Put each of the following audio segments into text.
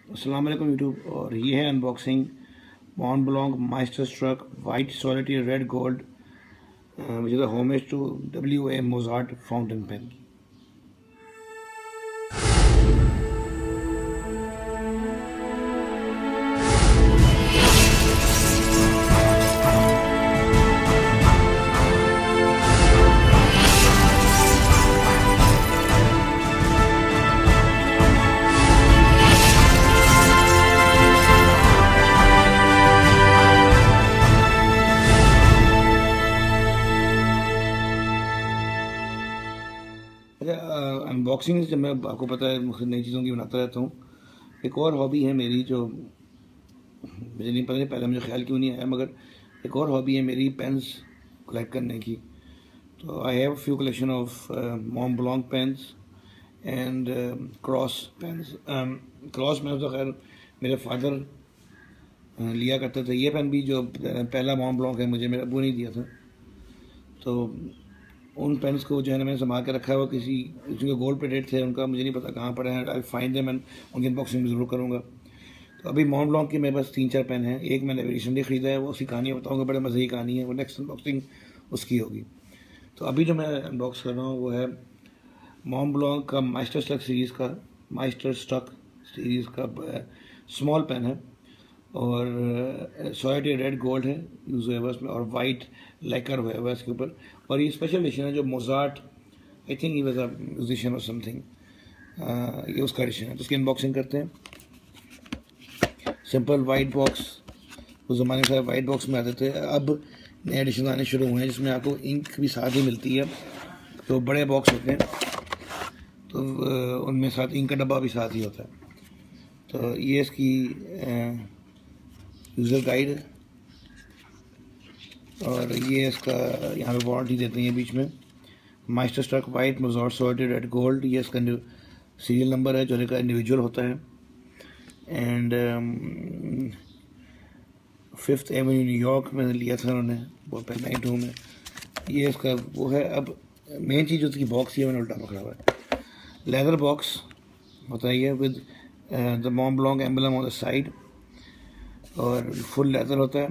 अस्सलाम वालेकुम यूट्यूब। और ये है unboxing Montblanc Meisterstück white solitaire red gold which is a homage to WA Mozart fountain pen. Unboxing जब मैं आपको पता है मुझे नई चीज़ों की बनाता रहता हूँ। एक और हॉबी है मेरी जो मुझे नहीं पता, पहले मुझे ख्याल क्यों नहीं आया, मगर एक और हॉबी है मेरी पेन्स कलेक्ट करने की। तो I have few collection of Montblanc pens and Cross pens. Cross pens तो खैर मेरे फादर लिया करते थे। ये पेन भी जो पहला मॉन्ट ब्लॉन्क है मुझे मेरे अब्बू ने दिया था। तो उन पेन्स को जो है ना मैंने संभाल के रखा है। वो किसी के गोल्ड प्लेटेड थे, उनका मुझे नहीं पता कहाँ पड़े हैं। आई फाइंड देम एंड उनकी अनबॉक्सिंग भी ज़रूर करूँगा। तो अभी मॉन्ट ब्लॉन्क की मेरे पास 3-4 पेन हैं। एक मैंने रिसेंटली ख़रीदा है, वो उसकी कहानी बताऊँगा, बड़े मज़े की कहानी है। वो नेक्स्ट अनबॉक्सिंग उसकी होगी। तो अभी जो मैं अनबॉक्स कर रहा हूँ वो है मॉन्ट ब्लॉन्क का माइस्टर स्ट्रक सीरीज़ का स्मॉल पेन है और सॉलिटरी रेड गोल्ड है यूज़ हुआ है उसमें, और वाइट लेकर हुआ है इसके ऊपर। और ये स्पेशल एडिशन है जो Mozart, I think he was a musician और समथिंग, ये उसका एडिशन है। तो उसकी अनबॉक्सिंग करते हैं। सिंपल वाइट बॉक्स, उस ज़माने में वाइट बॉक्स में आते थे। अब नए एडिशन आने शुरू हुए हैं जिसमें आपको इंक भी साथ ही मिलती है। तो बड़े बॉक्स होते हैं तो उनमें साथ इंक का डब्बा भी साथ ही होता है। तो ये इसकी यूज़र गाइड है और ये इसका यहाँ पे वारंटी देते हैं बीच में। Meisterstück white Mozart solitaire red gold, ये इसका सीरियल नंबर है जो का इंडिविजुअल होता है। एंड 5th एवेन्यू न्यूयॉर्क में लिया था उन्होंने, वो पहले 92 में। ये इसका वो है। अब मेन चीज़ उसकी बॉक्स, ये मैंने उल्टा पकड़ा हुआ है। लेदर बॉक्स होता है ये with the Montblanc emblem on the side, और फुल लेदर होता है।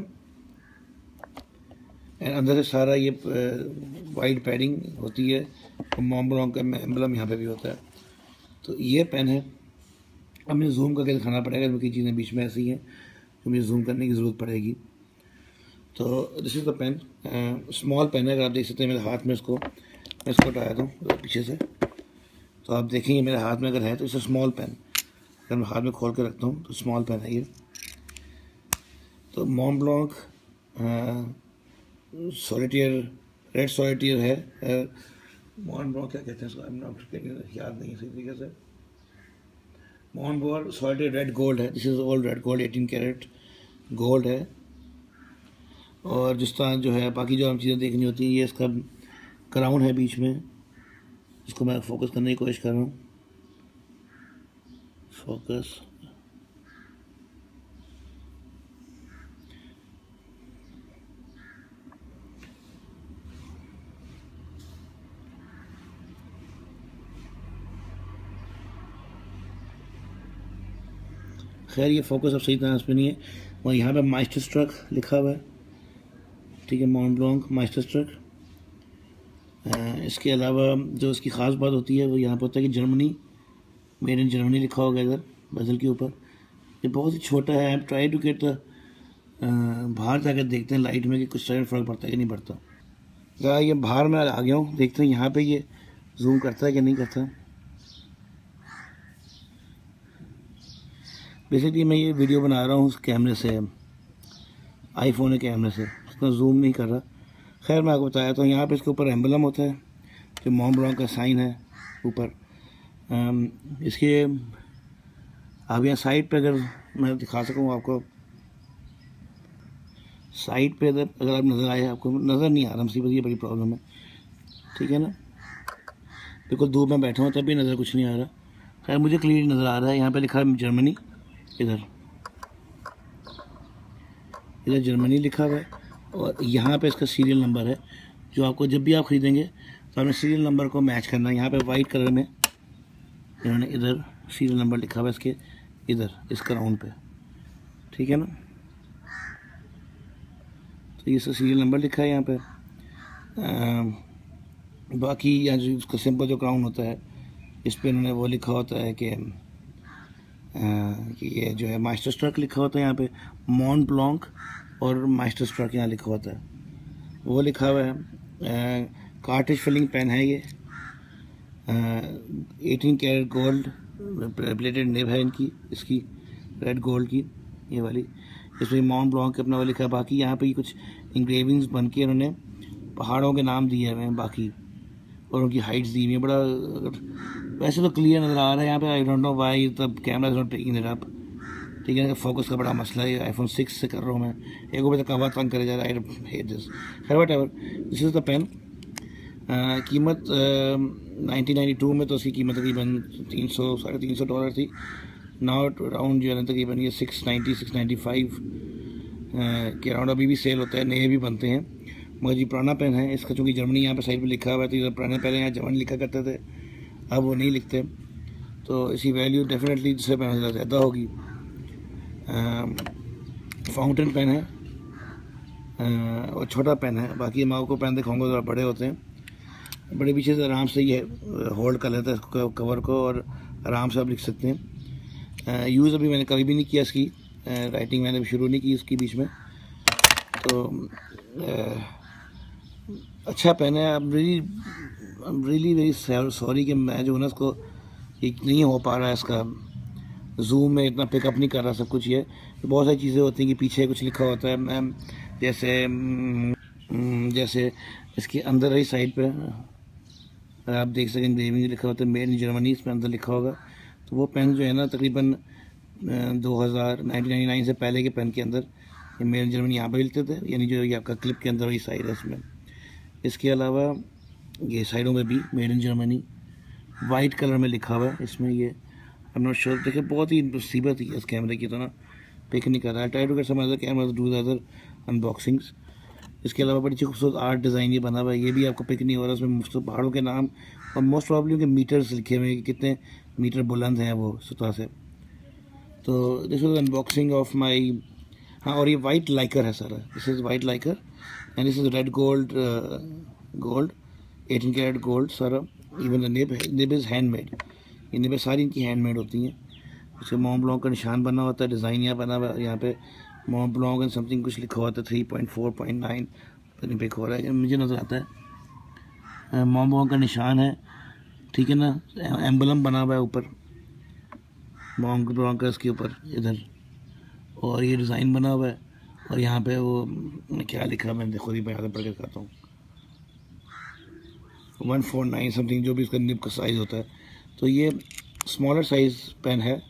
एंड अंदर से सारा ये वाइट पैडिंग होती है और मॉन्ट ब्लॉन्क का एम्बलम यहाँ पे भी होता है। तो ये पेन है। अब मुझे जूम करके दिखाना पड़ेगा क्योंकि चीज़ें बीच में ऐसी हैं तो मुझे जूम करने की ज़रूरत पड़ेगी। तो this is the pen, small pen है। अगर आप देख सकते हैं मेरे हाथ में, मैं इसको हटाया दूँ पीछे से तो आप देखेंगे मेरे हाथ में अगर है तो इसे स्मॉल पेन, अगर मैं हाथ में खोल के रखता हूँ तो स्मॉल पेन है ये। तो मॉन्ट ब्लॉन्क सॉलिटेयर रेड सॉलिटेयर है। मॉन्ट ब्लॉन्क क्या कहते हैं इसको, याद नहीं सही तरीके से। Mont Blanc solitaire red gold है। This is all red gold, 18 carat gold है। और जिस तरह जो है बाकी जो हम चीज़ें देखनी होती हैं, ये इसका क्राउन है बीच में, इसको मैं फोकस करने की कोशिश कर रहा हूँ। फोकस, खैर ये फोकस अब सही तरह से नहीं है। और यहाँ पे माइस्टर स्ट्रक लिखा हुआ है, ठीक है, मॉन्ट ब्लॉन्क माइस्टर स्ट्रक। इसके अलावा जो इसकी ख़ास बात होती है वो यहाँ पर होता है कि जर्मनी, मेड इन जर्मनी लिखा होगा इधर बेजल के ऊपर। ये बहुत ही छोटा है। आई ट्राई टू गेट बाहर जाकर देखते हैं लाइट में कि कुछ साइड फ़र्क पड़ता है कि नहीं पड़ता। ज़रा ये बाहर में आ गया हूँ, देखते हैं यहाँ पे ये जूम करता है कि नहीं करता। बेसिकली मैं ये वीडियो बना रहा हूँ उस कैमरे से, आईफोन के कैमरे से, उसका जूम नहीं कर रहा। खैर मैं आपको बताया तो यहाँ पे इसके ऊपर एम्बलम होता है जो मॉन्ट ब्लॉन्क का साइन है ऊपर। इसके आप यहाँ साइड पे, अगर मैं दिखा सकूँ आपको, साइड पे अगर आप नज़र आए, आपको नज़र नहीं आ रहा, मुसीबत ये बड़ी प्रॉब्लम है, ठीक है ना। बिल्कुल धूप में बैठा हूँ तब भी नज़र कुछ नहीं आ रहा। खैर मुझे क्लियर नज़र आ रहा है। यहाँ पे लिखा है जर्मनी, इधर जर्मनी लिखा हुआ है। और यहाँ पे इसका सीरियल नंबर है जो आपको जब भी आप ख़रीदेंगे तो आपने सीरियल नंबर को मैच करना है। यहाँ पे वाइट कलर में इन्होंने इधर सीरियल नंबर लिखा हुआ है इसके इधर इस क्राउन पे, ठीक है ना। तो ये सीरियल नंबर लिखा है यहाँ पे। बाकी यहाँ जो उसका सिंपल जो क्राउन होता है इस पे इन्होंने वो लिखा होता है कि ये जो है मास्टर स्ट्रोक लिखा होता है यहाँ पे, मॉन्ट ब्लॉन्क और मास्टर स्ट्रोक यहाँ लिखा होता है, वो लिखा हुआ है। कार्ट्रिज फिलिंग पेन है ये, 18 कैरेट गोल्ड प्लेटेड निब है इनकी, इसकी रेड गोल्ड की ये वाली। इसमें मॉन्ट ब्लॉन्क अपना वो लिखा है। बाकी यहाँ पे कुछ इंग्रेविंग्स बन के उन्होंने पहाड़ों के नाम दिए हुए हैं बाकी, और उनकी हाइट्स दी हुई है। बड़ा वैसे तो क्लियर नज़र आ रहा है यहाँ पे। I don't know why the camera is not taking it up, ठीक है। फोकस का बड़ा मसला है, आईफोन 6 से कर रहा हूँ मैं, एक बजे तक कवर तंग करे जा रहा है। I hate this. खैर whatever, this is the pen. कीमत 1992 में तो उसकी कीमत तकरीबन $300-350 थी। नाउ अराउंड जो है ना तकरीबन ये 695 के अराउंड अभी भी सेल होता है, नए भी बनते हैं। मगर जी पुराना पेन है इसका, चूँकि जर्मनी यहाँ पे साइड पे लिखा हुआ है, तो इधर पुराने पहले यहाँ जर्मनी लिखा करते थे, अब वो नहीं लिखते, तो इसकी वैल्यू डेफिनेटली दूसरे पेन से ज़्यादा होगी। फाउंटेन पेन है और छोटा पेन है। बाकी मैं आपको पेन दिखाऊंगा ज़रा बड़े होते हैं, बड़े पीछे से आराम से ये होल्ड कर लेता है इसको, कवर को, और आराम से आप लिख सकते हैं। यूज़ अभी मैंने कभी भी नहीं किया इसकी, राइटिंग मैंने भी शुरू नहीं की इसकी बीच में, तो अच्छा पेन है। अब रियली वेरी सॉरी कि मैं जो है ना इसको एक नहीं हो पा रहा है, इसका जूम में इतना पिकअप नहीं कर रहा सब कुछ। ये तो बहुत सारी चीज़ें होती हैं कि पीछे कुछ लिखा होता है, मैम जैसे इसके अंदर ही साइड पे आप देख सकें इंग्रेविंग लिखा होता है मेड इन जर्मनी, इसमें अंदर लिखा होगा। तो वो पेन जो है ना तकरीबन 1999 से पहले के पेन के अंदर ये मेड इन जर्मनी यहाँ पर मिलते थे, यानी जो ये आपका क्लिप के अंदर वही साइड है इसमें। इसके अलावा ये साइडों में भी made in Germany white colour में लिखा हुआ है इसमें। ये आई एम नॉट श्योर, देखिए बहुत ही मुसीबत ही है इस कैमरे की, तो ना पिक नहीं कर रहा है। Try to get some other camera do the other unboxings. इसके अलावा बड़ी अच्छी खूबसूरत आर्ट डिज़ाइन ये बना हुआ है, ये भी आपको पिक नहीं हो रहा। उसमें मुख्तलिफ पहाड़ों के नाम और मोस्ट प्रॉब्ली उनके मीटर्स लिखे हुए हैं कि कितने मीटर बुलंद हैं वो सतह से। तो this is unboxing of my, हाँ, और ये वाइट लाइकर है सारा, this is white lacquer and this is red gold 18 carat gold सारा। Even the nib is handmade, ये निबें सारी इनकी हैंडमेड होती हैं। उसके मॉन्ट ब्लॉन्क का निशान बना होता है, डिज़ाइन यहाँ बना हुआ है, यहाँ पे मॉन्ट ब्लॉन्क एंड समथिंग कुछ लिखा होता है 3.4.9 पता नहीं पिक हो रहा है, मुझे नज़र आता है। मॉन्ट ब्लॉन्क का निशान है, ठीक है ना, एम्बलम बना हुआ है ऊपर मॉन्ट ब्लॉन्क का इसके ऊपर इधर, और ये डिज़ाइन बना हुआ है। और यहाँ पे वो क्या लिखा है मैं खुद ही यहाँ पढ़ के दिखाता हूँ, 149 समथिंग जो भी इसका निब का साइज़ होता है। तो ये स्मॉलर साइज़ पेन है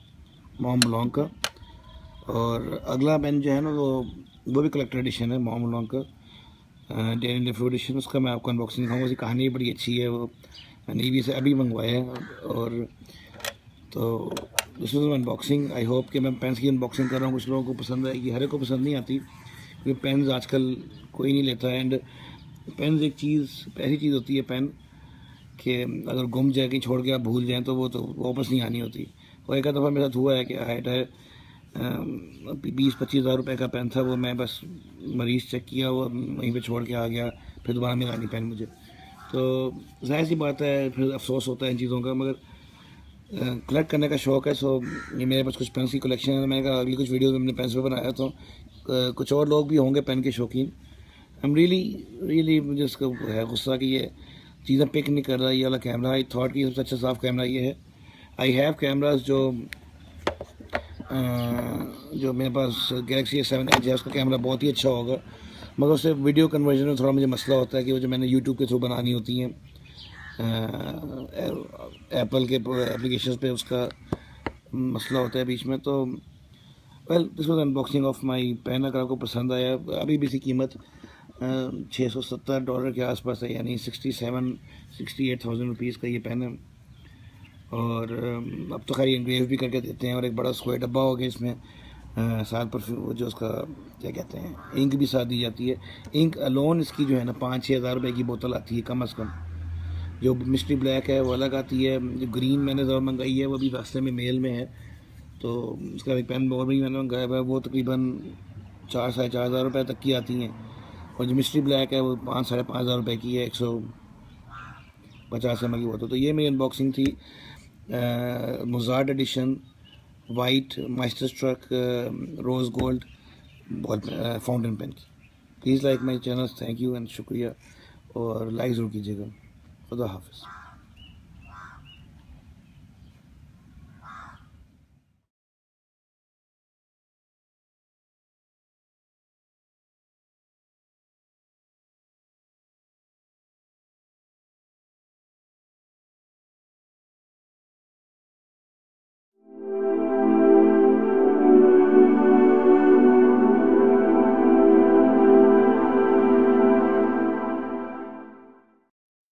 मॉन्ट ब्लॉन्क का। और अगला पेन जो है ना वो भी कलेक्टर एडिशन है मॉन्ट ब्लॉन्क का, डेली लिफ्ट एडिशन। उसका मैं आपको अनबॉक्सिंग दिखाऊंगा, उसकी कहानी बड़ी अच्छी है, वो मैंने भी से अभी मंगवाया है। और तो this is unboxing. I hope कि मैं पेन्स की अनबॉक्सिंग कर रहा हूँ, कुछ लोगों को पसंद आएगी, हर एक को पसंद नहीं आती क्योंकि पेन्स आजकल कोई नहीं लेता है। एंड पेन्स एक चीज़ ऐसी चीज़ होती है पेन कि अगर गुम जाए कहीं छोड़ के आप भूल जाएं तो वो तो वापस नहीं आनी होती। और एक दफ़ा मेरे साथ हुआ है कि हाइट है 20-25 हज़ार रुपये का पेन था, वो मैं बस मरीज़ चेक किया, वो वहीं पे छोड़ के आ गया, फिर दोबारा मिला नहीं पेन मुझे। तो जाहिर सी बात है फिर अफसोस होता है इन चीज़ों का, मगर कलेक्ट करने का शौक़ है। सो ये मेरे पास कुछ पेन की कलेक्शन है, मैंने कहा अगली कुछ वीडियोज़ में अपने पेन पे बनाया, तो कुछ और लोग भी होंगे पेन के शौकीन। आई एम रियली मुझे इसका है गुस्सा कि ये चीज़ें पिक नहीं कर रहा ये वाला कैमरा। आई थॉट कि सबसे अच्छा साफ कैमरा ये है। आई हैव कैमराज जो मेरे पास गैलेक्सी S7 Edge है, उसका कैमरा बहुत ही अच्छा होगा, मगर उससे वीडियो कन्वर्जन में थोड़ा मुझे मसला होता है कि वो जो मैंने यूट्यूब के थ्रू बनानी होती हैं एप्पल के एप्लीकेशन पे, उसका मसला होता है बीच में। तो well this was unboxing of my pen. अगर आपको पसंद आया, अभी भी इसकी कीमत $670 के आसपास है, यानी 68,000 रुपीज़ का ये पेन है। और अब तो खैर एंग्रेव भी करके देते हैं, और एक बड़ा स्क्वायर डब्बा हो गया इसमें, साथ पर वो जो उसका क्या कहते हैं इंक भी साथ दी जाती है। इंक अलोन इसकी जो है ना 5-6 हज़ार रुपये की बोतल आती है कम अज़ कम। जो मिस्ट्री ब्लैक है वो अलग आती है, जो ग्रीन मैंने ज़रूर मंगाई है वो भी रास्ते में मेल में है, तो इसका एक पेन और भी मैंने मंगाया है, वो तकरीबन 4-4.5 हज़ार रुपये तक की आती हैं। और जो मिस्ट्री ब्लैक है वो 5-5.5 हज़ार रुपये की है, 150 ml की बोतल। तो ये मेरी अनबॉक्सिंग थी Mozart edition white Meisterstück rose gold fountain pen की। Please like my channel, thank you and शुक्रिया, और लाइक ज़रूर कीजिएगा। खुदा हाफिज़।